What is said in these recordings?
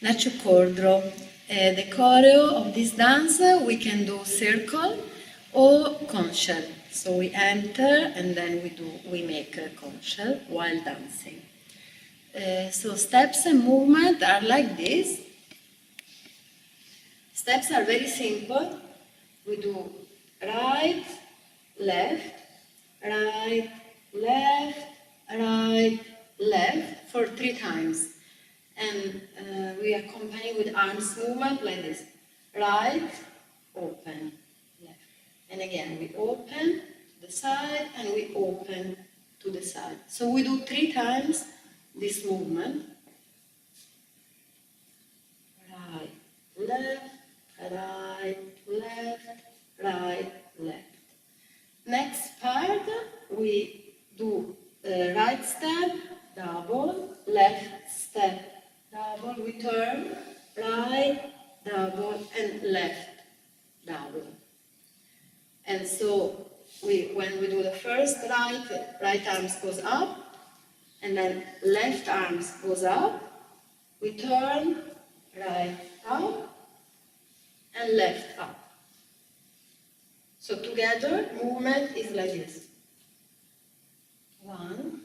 Nagchu Kordro. The choreo of this dance, we can do circle or conch shell. So we enter and then we make a conch shell while dancing. So steps and movement are like this. Steps are very simple. We do right, left, right, left, right, left for 3 times. And we accompany with arms movement like this. Right, open, left. And again, we open the side and we open to the side. So we do 3 times this movement. Right, left, right, left, right, left. Next part, we do right step, double, left step, double, we turn, right, double, and left, double. And so when we do the first right arms goes up, and then left arms goes up, we turn, right up, and left up. So together, movement is like this. 1,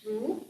2,